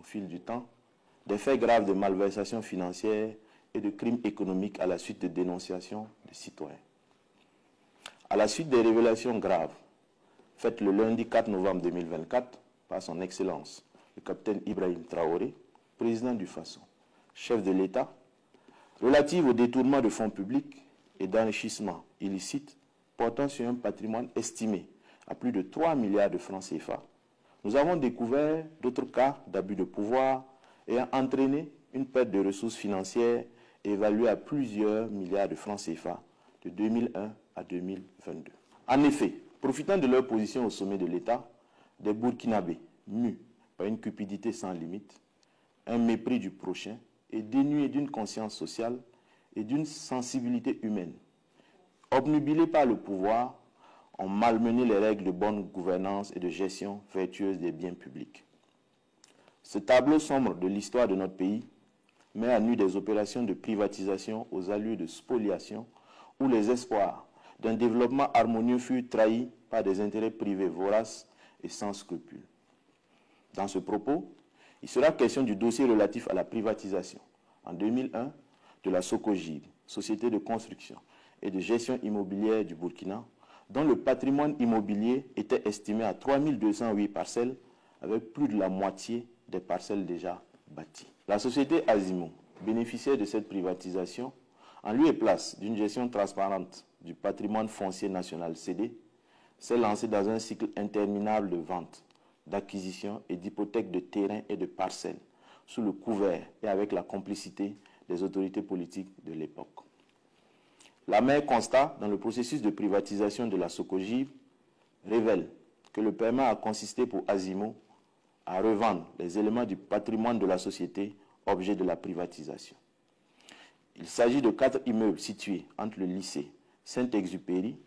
fil du temps, des faits graves de malversation financière et de crimes économiques à la suite de dénonciations de citoyens. À la suite des révélations graves faites le lundi 4 novembre 2024 par son Excellence, le capitaine Ibrahim Traoré, président du Faso, chef de l'État, relatives au détournement de fonds publics et d'enrichissement illicite portant sur un patrimoine estimé à plus de 3 milliards de francs CFA, nous avons découvert d'autres cas d'abus de pouvoir ayant entraîné une perte de ressources financières évaluée à plusieurs milliards de francs CFA de 2001 à 2022. En effet, profitant de leur position au sommet de l'État, des Burkinabés mus par une cupidité sans limite, un mépris du prochain et dénués d'une conscience sociale et d'une sensibilité humaine, obnubilés par le pouvoir, ont malmené les règles de bonne gouvernance et de gestion vertueuse des biens publics. Ce tableau sombre de l'histoire de notre pays met à nu des opérations de privatisation aux allures de spoliation où les espoirs d'un développement harmonieux furent trahis par des intérêts privés voraces et sans scrupules. Dans ce propos, il sera question du dossier relatif à la privatisation, en 2001, de la Socogib, société de construction et de gestion immobilière du Burkina, dont le patrimoine immobilier était estimé à 3208 parcelles, avec plus de la moitié des parcelles déjà bâties. La société Azimo, bénéficiaire de cette privatisation, en lieu et place d'une gestion transparente du patrimoine foncier national cédé, s'est lancée dans un cycle interminable de ventes, d'acquisition et d'hypothèques de terrains et de parcelles, sous le couvert et avec la complicité des autorités politiques de l'époque. L'amer constat dans le processus de privatisation de la Socogib révèle que le paiement a consisté pour Azimo à revendre les éléments du patrimoine de la société, objet de la privatisation. Il s'agit de 4 immeubles situés entre le lycée Saint-Exupéry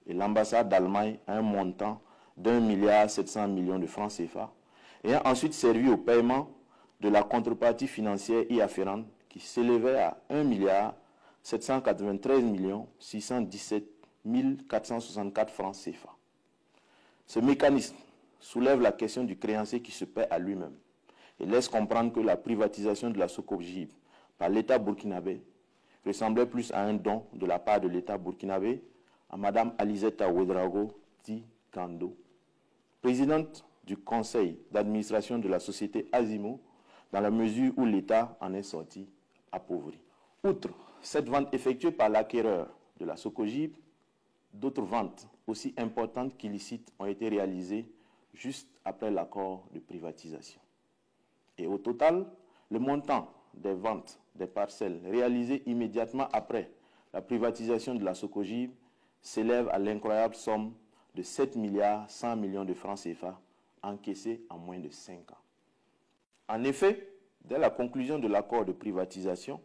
et l'ambassade d'Allemagne à un montant d'1,7 milliard de francs CFA, ayant ensuite servi au paiement de la contrepartie financière y afférente qui s'élevait à 1,793 617 464 francs CFA. Ce mécanisme soulève la question du créancier qui se paie à lui-même et laisse comprendre que la privatisation de la Socogib par l'État burkinabé ressemblait plus à un don de la part de l'État burkinabé à Mme Alizeta Ouedraogo dit Gando, présidente du conseil d'administration de la société Azimo, dans la mesure où l'État en est sorti appauvri. Outre cette vente effectuée par l'acquéreur de la Socogib, d'autres ventes aussi importantes qu'illicites ont été réalisées juste après l'accord de privatisation. Et au total, le montant des ventes des parcelles réalisées immédiatement après la privatisation de la Socogib s'élève à l'incroyable somme de 7 milliards 100 millions de francs CFA encaissés en moins de 5 ans. En effet, dès la conclusion de l'accord de privatisation,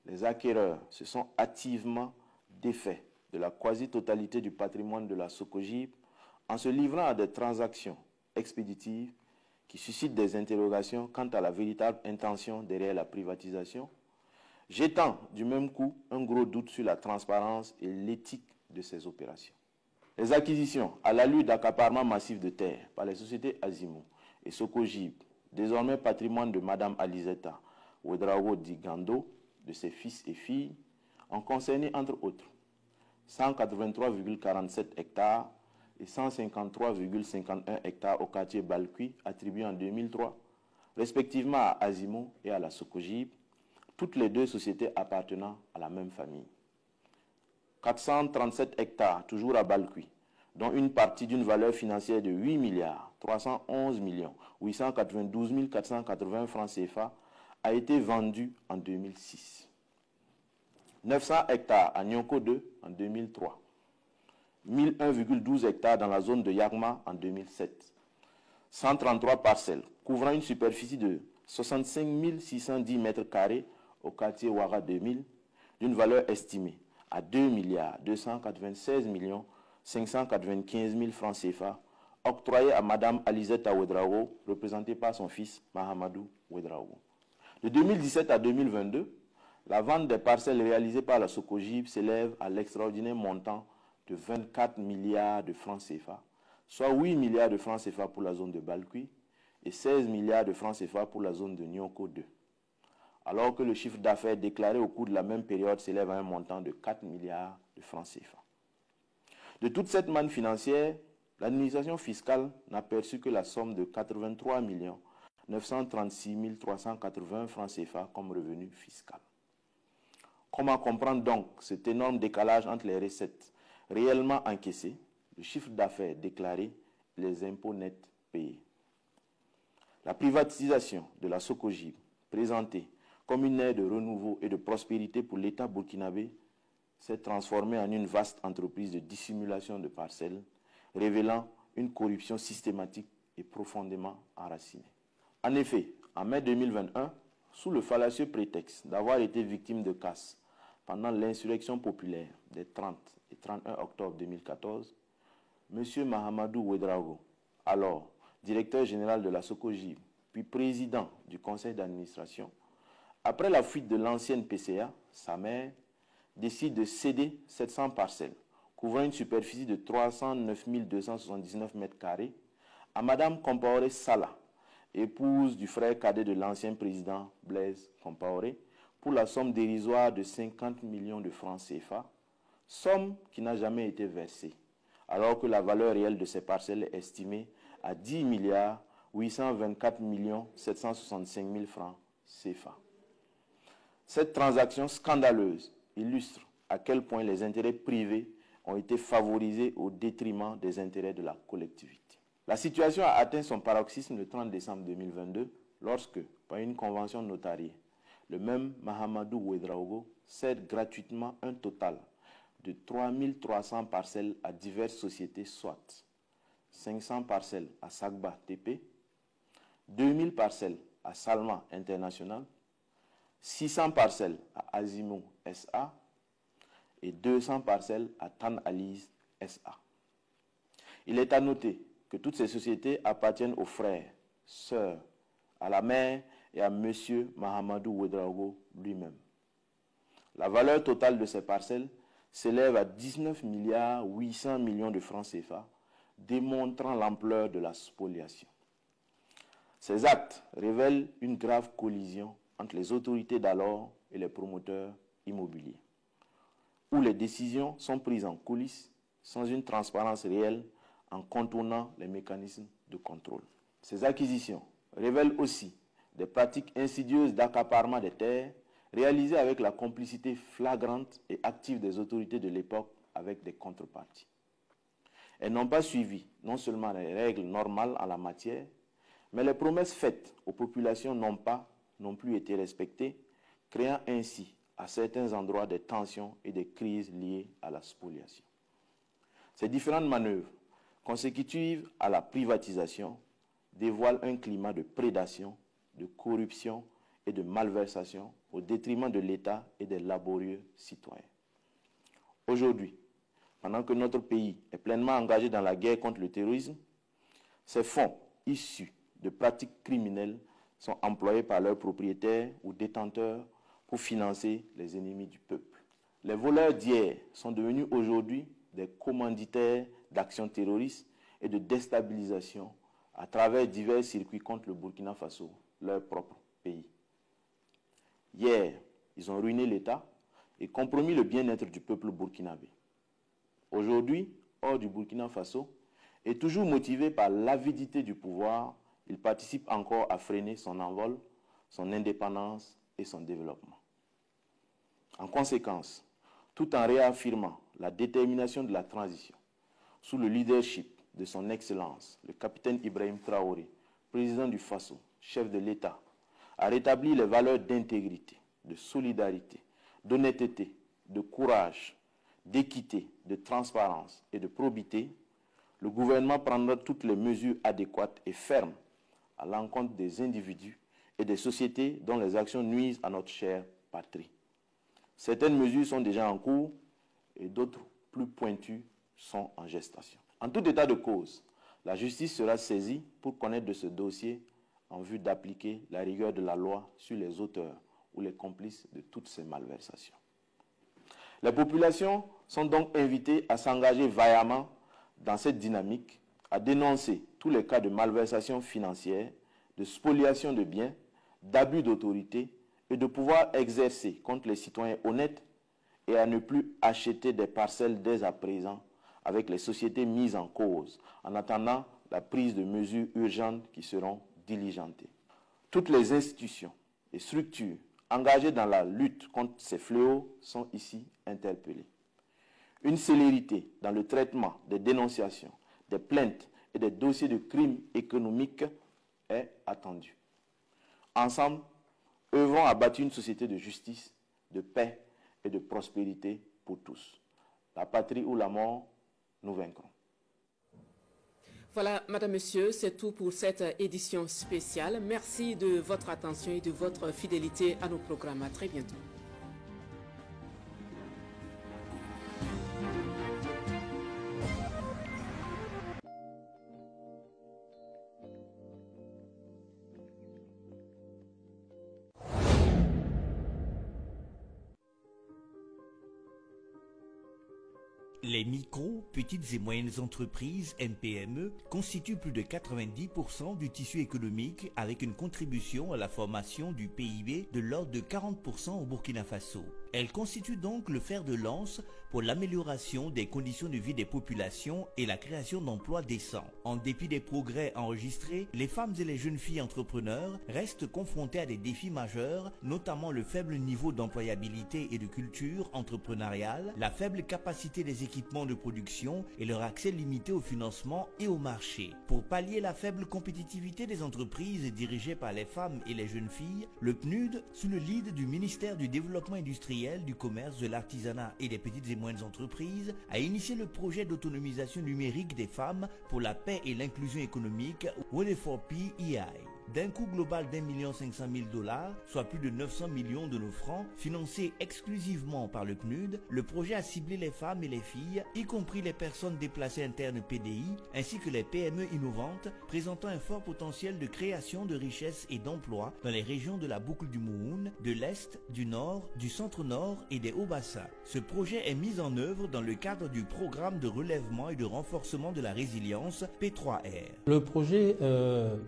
les acquéreurs se sont hâtivement défaits de la quasi-totalité du patrimoine de la Socogib en se livrant à des transactions expéditives qui suscitent des interrogations quant à la véritable intention derrière la privatisation, jetant du même coup un gros doute sur la transparence et l'éthique de ces opérations. Les acquisitions à l'allure d'accaparement massif de terres par les sociétés Azimo et Socogib, désormais patrimoine de Mme Alizeta Ouedraogo di Gando, de ses fils et filles, ont concerné entre autres 183,47 hectares et 153,51 hectares au quartier Balkui, attribués en 2003, respectivement à Azimo et à la Socogib, toutes les deux sociétés appartenant à la même famille. 437 hectares, toujours à Balkui, dont une partie d'une valeur financière de 8 milliards 311 millions 892 480 francs CFA, a été vendue en 2006. 900 hectares à Nyonko 2 en 2003. 1001,12 hectares dans la zone de Yagma en 2007. 133 parcelles couvrant une superficie de 65 610 mètres carrés au quartier Ouara 2000, d'une valeur estimée à 2 milliards 296 millions 595 000 francs CFA, octroyés à Mme Alizeta Ouedraogo, représentée par son fils Mahamadou Ouedraogo. De 2017 à 2022, la vente des parcelles réalisées par la Socogib s'élève à l'extraordinaire montant de 24 milliards de francs CFA, soit 8 milliards de francs CFA pour la zone de Balkui et 16 milliards de francs CFA pour la zone de Nyoko 2, alors que le chiffre d'affaires déclaré au cours de la même période s'élève à un montant de 4 milliards de francs CFA. De toute cette manne financière, l'administration fiscale n'a perçu que la somme de 83 936 380 francs CFA comme revenu fiscal. Comment comprendre donc cet énorme décalage entre les recettes réellement encaissées, le chiffre d'affaires déclaré et les impôts nets payés? La privatisation de la Socogib, présentée comme une ère de renouveau et de prospérité pour l'État burkinabé, s'est transformée en une vaste entreprise de dissimulation de parcelles, révélant une corruption systématique et profondément enracinée. En effet, en mai 2021, sous le fallacieux prétexte d'avoir été victime de casse pendant l'insurrection populaire des 30 et 31 octobre 2014, M. Mahamadou Ouedraogo, alors directeur général de la Socogib, puis président du conseil d'administration, après la fuite de l'ancienne PCA, sa mère décide de céder 700 parcelles, couvrant une superficie de 309 279 m², à Mme Compaoré Sala, épouse du frère cadet de l'ancien président Blaise Compaoré, pour la somme dérisoire de 50 millions de francs CFA, somme qui n'a jamais été versée, alors que la valeur réelle de ces parcelles est estimée à 10 milliards 824 765 000 francs CFA. Cette transaction scandaleuse illustre à quel point les intérêts privés ont été favorisés au détriment des intérêts de la collectivité. La situation a atteint son paroxysme le 30 décembre 2022 lorsque, par une convention notariée, le même Mahamadou Ouedraogo cède gratuitement un total de 3300 parcelles à diverses sociétés, soit 500 parcelles à Sagba TP, 2000 parcelles à Salma International, 600 parcelles à Azimo SA et 200 parcelles à Tan Aliz SA. Il est à noter que toutes ces sociétés appartiennent aux frères, sœurs, à la mère et à M. Mahamadou Ouedraogo lui-même. La valeur totale de ces parcelles s'élève à 19 milliards 800 millions de francs CFA, démontrant l'ampleur de la spoliation. Ces actes révèlent une grave collision entre les autorités d'alors et les promoteurs immobiliers, où les décisions sont prises en coulisses sans une transparence réelle en contournant les mécanismes de contrôle. Ces acquisitions révèlent aussi des pratiques insidieuses d'accaparement des terres réalisées avec la complicité flagrante et active des autorités de l'époque avec des contreparties. Elles n'ont pas suivi non seulement les règles normales en la matière, mais les promesses faites aux populations n'ont pas non plus été respectées, créant ainsi à certains endroits des tensions et des crises liées à la spoliation. Ces différentes manœuvres consécutives à la privatisation dévoilent un climat de prédation, de corruption et de malversation au détriment de l'État et des laborieux citoyens. Aujourd'hui, pendant que notre pays est pleinement engagé dans la guerre contre le terrorisme, ces fonds issus de pratiques criminelles sont employés par leurs propriétaires ou détenteurs pour financer les ennemis du peuple. Les voleurs d'hier sont devenus aujourd'hui des commanditaires d'actions terroristes et de déstabilisation à travers divers circuits contre le Burkina Faso, leur propre pays. Hier, ils ont ruiné l'État et compromis le bien-être du peuple burkinabé. Aujourd'hui, hors du Burkina Faso, et toujours motivé par l'avidité du pouvoir, il participe encore à freiner son envol, son indépendance et son développement. En conséquence, tout en réaffirmant la détermination de la transition, sous le leadership de son Excellence, le capitaine Ibrahim Traoré, président du Faso, chef de l'État, a rétabli les valeurs d'intégrité, de solidarité, d'honnêteté, de courage, d'équité, de transparence et de probité. Le gouvernement prendra toutes les mesures adéquates et fermes à l'encontre des individus et des sociétés dont les actions nuisent à notre chère patrie. Certaines mesures sont déjà en cours et d'autres plus pointues sont en gestation. En tout état de cause, la justice sera saisie pour connaître de ce dossier en vue d'appliquer la rigueur de la loi sur les auteurs ou les complices de toutes ces malversations. Les populations sont donc invitées à s'engager vaillamment dans cette dynamique, à dénoncer tous les cas de malversation financière, de spoliation de biens, d'abus d'autorité et de pouvoir exercer contre les citoyens honnêtes et à ne plus acheter des parcelles dès à présent avec les sociétés mises en cause, en attendant la prise de mesures urgentes qui seront diligentées. Toutes les institutions et structures engagées dans la lutte contre ces fléaux sont ici interpellées. Une célérité dans le traitement des dénonciations, des plaintes et des dossiers de crimes économiques est attendue. Ensemble, œuvrons à bâtir une société de justice, de paix et de prospérité pour tous. La patrie ou la mort, nous vaincrons. Voilà, Madame, Monsieur, c'est tout pour cette édition spéciale. Merci de votre attention et de votre fidélité à nos programmes. À très bientôt. Les micro, petites et moyennes entreprises, MPME, constituent plus de 90% du tissu économique avec une contribution à la formation du PIB de l'ordre de 40% au Burkina Faso. Elles constituent donc le fer de lance pour l'amélioration des conditions de vie des populations et la création d'emplois décents. En dépit des progrès enregistrés, les femmes et les jeunes filles entrepreneurs restent confrontées à des défis majeurs, notamment le faible niveau d'employabilité et de culture entrepreneuriale, la faible capacité des équipements de production et leur accès limité au financement et au marché. Pour pallier la faible compétitivité des entreprises dirigées par les femmes et les jeunes filles, le PNUD, sous le lead du ministère du Développement industriel, du commerce, de l'artisanat et des petites et moyennes entreprises, a initié le projet d'autonomisation numérique des femmes pour la paix et l'inclusion économique WD4P-EI. D'un coût global d'1,5 million, soit plus de 900 millions de nos francs, financé exclusivement par le PNUD, le projet a ciblé les femmes et les filles, y compris les personnes déplacées internes PDI, ainsi que les PME innovantes, présentant un fort potentiel de création de richesses et d'emplois dans les régions de la boucle du Mouhoun, de l'Est, du Nord, du Centre-Nord et des Hauts-Bassins. Ce projet est mis en œuvre dans le cadre du programme de relèvement et de renforcement de la résilience P3R. Le projet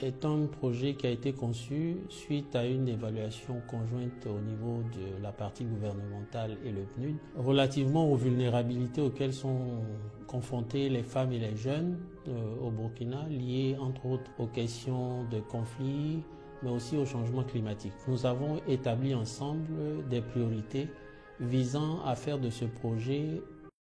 est un projet qui a été conçu suite à une évaluation conjointe au niveau de la partie gouvernementale et le PNUD relativement aux vulnérabilités auxquelles sont confrontées les femmes et les jeunes au Burkina, liées entre autres aux questions de conflits, mais aussi au changement climatique. Nous avons établi ensemble des priorités visant à faire de ce projet